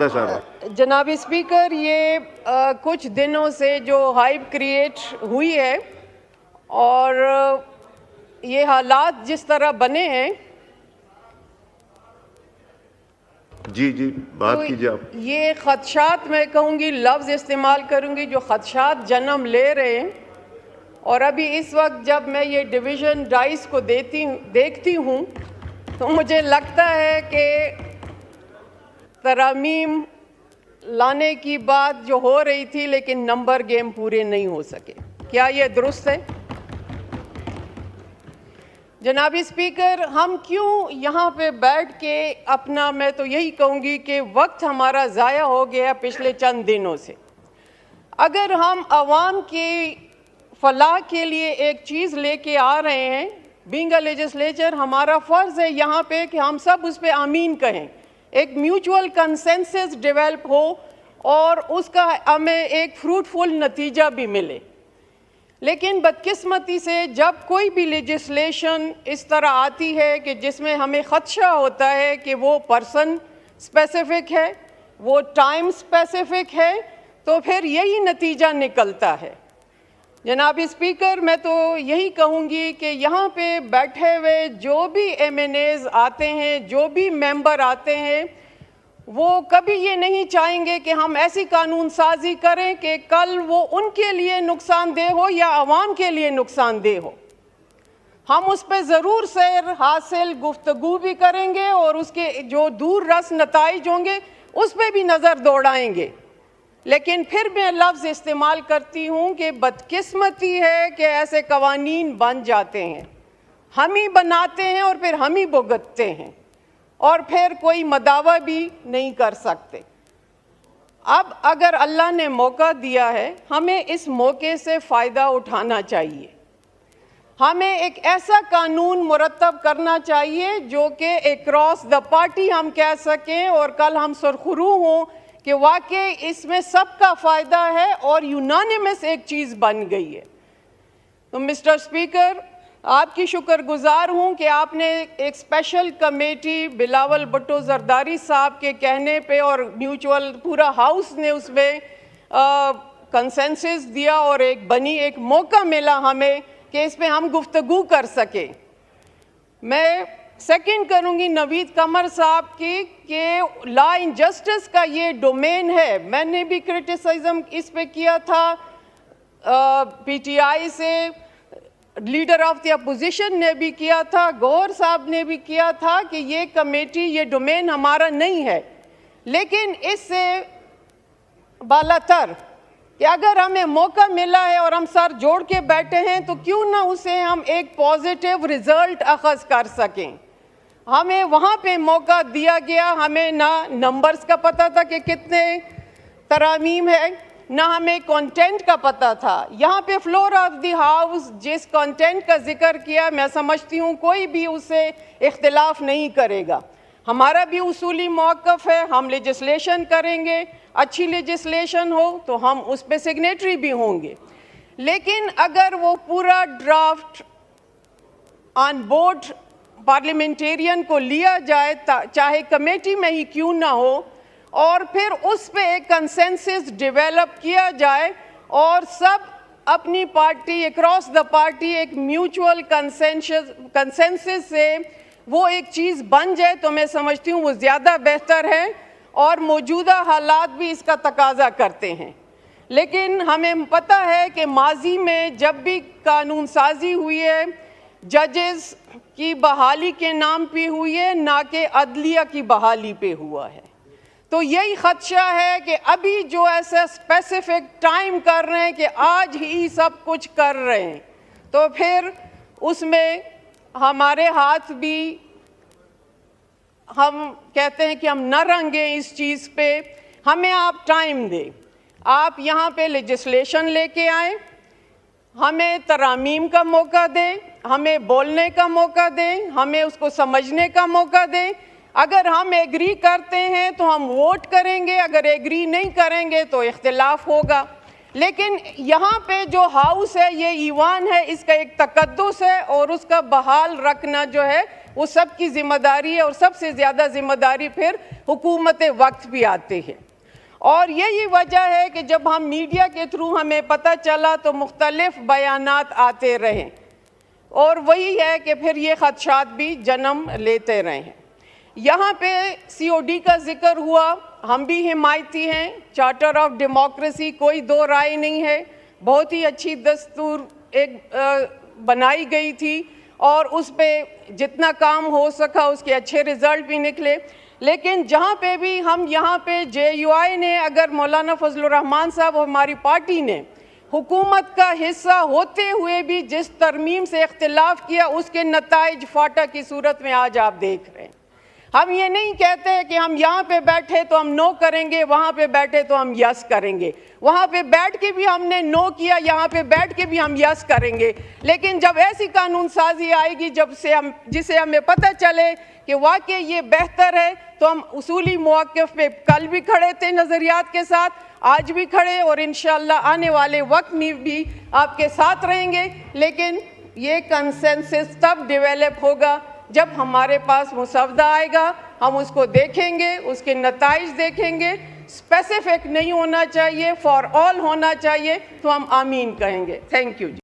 फैसला साहब। जनाब स्पीकर, ये कुछ दिनों से जो हाइप क्रिएट हुई है और ये हालात जिस तरह बने हैं, जी जी बात तो कीजिए आप। ये खदशात, मैं कहूँगी लफ्ज़ इस्तेमाल करूँगी, जो खदशात जन्म ले रहे हैं। और अभी इस वक्त जब मैं ये डिवीज़न डाइस को देखती हूँ तो मुझे लगता है कि तरमीम लाने की बात जो हो रही थी, लेकिन नंबर गेम पूरे नहीं हो सके। क्या ये दुरुस्त है? जनाब स्पीकर, हम क्यों यहाँ पे बैठ के अपना, मैं तो यही कहूँगी कि वक्त हमारा ज़ाया हो गया पिछले चंद दिनों से। अगर हम आवाम की फलाह के लिए एक चीज़ लेके आ रहे हैं, बीइंग अ लेजिस्लेचर, हमारा फ़र्ज़ है यहाँ पे कि हम सब उस पर आमीन कहें, एक म्यूचुअल कंसेंसस डेवलप हो और उसका हमें एक फ्रूटफुल नतीजा भी मिले। लेकिन बदकिस्मती से जब कोई भी लेजिस्लेशन इस तरह आती है कि जिसमें हमें ख़दशा होता है कि वो पर्सन स्पेसिफ़िक है, वो टाइम स्पेसिफ़िक है, तो फिर यही नतीजा निकलता है। जनाब स्पीकर, मैं तो यही कहूँगी कि यहाँ पे बैठे हुए जो भी MNAs आते हैं, जो भी मेंबर आते हैं, वो कभी ये नहीं चाहेंगे कि हम ऐसी कानून साजी करें कि कल वो उनके लिए नुकसानदेह हो या आवाम के लिए नुकसानदेह हो। हम उस पर ज़रूर सैर हासिल गुफ्तगू भी करेंगे और उसके जो दूर रस नताइज होंगे उस पर भी नज़र दौड़ाएंगे। लेकिन फिर मैं लफ्ज़ इस्तेमाल करती हूँ कि बदकिस्मती है कि ऐसे कवानीन बन जाते हैं, हम ही बनाते हैं और फिर हम ही भुगतते हैं और फिर कोई मदावा भी नहीं कर सकते। अब अगर अल्लाह ने मौका दिया है, हमें इस मौके से फ़ायदा उठाना चाहिए। हमें एक ऐसा कानून मुरतब करना चाहिए जो कि अक्रॉस द पार्टी हम कह सकें और कल हम सुरखरू हों कि वाकई इसमें सबका फ़ायदा है और यूनानिमस एक चीज़ बन गई है। तो मिस्टर स्पीकर, आपकी शुक्रगुजार हूँ कि आपने एक स्पेशल कमेटी बिलावल भुट्टो जरदारी साहब के कहने पे और म्यूचुअल पूरा हाउस ने उसमें कंसेंसस दिया और एक मौका मिला हमें कि इस पे हम गुफ्तगू कर सके। मैं सेकंड करूँगी नवीद कमर साहब की कि लॉ एंड जस्टिस का ये डोमेन है। मैंने भी क्रिटिसिज्म इस पे किया था, PTI से लीडर ऑफ द अपोजिशन ने भी किया था, गौहर साहब ने भी किया था कि ये कमेटी, ये डोमेन हमारा नहीं है। लेकिन इससे बालातर कि अगर हमें मौका मिला है और हम सर जोड़ के बैठे हैं तो क्यों ना उसे हम एक पॉजिटिव रिजल्ट अखज़ कर सकें। हमें वहाँ पे मौका दिया गया, हमें ना नंबर्स का पता था कि कितने तरामीम है, ना हमें कंटेंट का पता था। यहाँ पे फ्लोर ऑफ द हाउस जिस कंटेंट का जिक्र किया, मैं समझती हूँ कोई भी उससे इख्तिलाफ नहीं करेगा। हमारा भी उसूली मौक़िफ़ है, हम लेजिस्लेशन करेंगे, अच्छी लेजिस्लेशन हो तो हम उस पर सिग्नेटरी भी होंगे। लेकिन अगर वो पूरा ड्राफ्ट ऑन बोर्ड पार्लियामेंटेरियन को लिया जाए, चाहे कमेटी में ही क्यों ना हो, और फिर उस पे एक कंसेंसस डेवलप किया जाए और सब अपनी पार्टी अक्रॉस द पार्टी एक म्यूचुअल कंसेंसस से वो एक चीज़ बन जाए, तो मैं समझती हूँ वो ज़्यादा बेहतर है और मौजूदा हालात भी इसका तकाजा करते हैं। लेकिन हमें पता है कि माजी में जब भी कानून साजी हुई है, जजेस की बहाली के नाम पे हुई है, ना कि अदलिया की बहाली पे हुआ है। तो यही खदशा है कि अभी जो ऐसा स्पेसिफिक टाइम कर रहे हैं कि आज ही सब कुछ कर रहे हैं, तो फिर उसमें हमारे हाथ भी, हम कहते हैं कि हम न रंगे इस चीज़ पे। हमें आप टाइम दें, आप यहाँ पे लेजिस्लेशन लेके आए, हमें तरामीम का मौका दें, हमें बोलने का मौका दें, हमें उसको समझने का मौका दें। अगर हम एग्री करते हैं तो हम वोट करेंगे, अगर एग्री नहीं करेंगे तो इख्तिलाफ होगा। लेकिन यहाँ पे जो हाउस है, ये ईवान है, इसका एक तकद्दुस है और उसका बहाल रखना जो है वो सबकी जिम्मेदारी है और सबसे ज़्यादा जिम्मेदारी फिर हुकूमत वक्त भी आती है। और यही वजह है कि जब हम मीडिया के थ्रू हमें पता चला तो मुख्तलिफ बयानात आते रहे और वही है कि फिर ये खदशात भी जन्म लेते रहे हैं। यहाँ पे COD का जिक्र हुआ, हम भी हिमायती हैं, चार्टर ऑफ डेमोक्रेसी, कोई दो राय नहीं है, बहुत ही अच्छी दस्तूर एक बनाई गई थी और उस पे जितना काम हो सका उसके अच्छे रिजल्ट भी निकले। लेकिन जहाँ पे भी हम यहाँ पे JUI ने, अगर मौलाना फजलुर रहमान साहब और हमारी पार्टी ने हुकूमत का हिस्सा होते हुए भी जिस तरमीम से इख्तिलाफ किया, उसके नताइज फाटा की सूरत में आज आप देख रहे हैं। हम ये नहीं कहते हैं कि हम यहाँ पे बैठे तो हम नो करेंगे, वहाँ पे बैठे तो हम यस करेंगे, वहाँ पे बैठ के भी हमने नो किया, यहाँ पे बैठ के भी हम यस करेंगे। लेकिन जब ऐसी कानून साजी आएगी जिसे हमें पता चले कि वाकई ये बेहतर है, तो हम उसूली मौक़िफ़ पे कल भी खड़े थे नज़रियात के साथ, आज भी खड़े और इंशाअल्लाह आने वाले वक्त में भी आपके साथ रहेंगे। लेकिन ये कंसेंसस तब डेवलप होगा जब हमारे पास मुसवदा आएगा, हम उसको देखेंगे, उसके नताइज देखेंगे। स्पेसिफिक नहीं होना चाहिए, फॉर ऑल होना चाहिए, तो हम आमीन कहेंगे। Thank you.